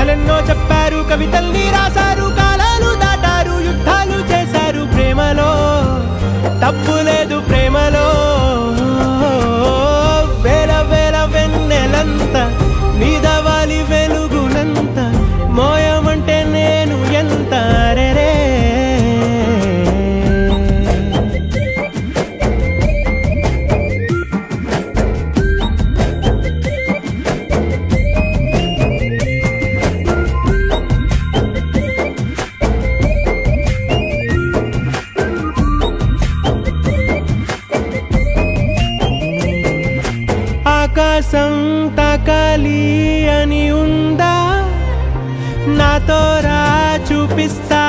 కథలెన్నో చెప్పారు, కవితల్ని రాశారు, కాలాలు దాటారు, యుద్ధాలు చేశారు. ప్రేమలో తప్పు లేదు, ప్రేమలో వేల వేల వెన్నెలంత మీద వాలి వెలుగునంత మోయమంటే నేను ఎంత రే. ఆకాశం తాకాలి అని ఉందా, నాతో రా చూపిస్తా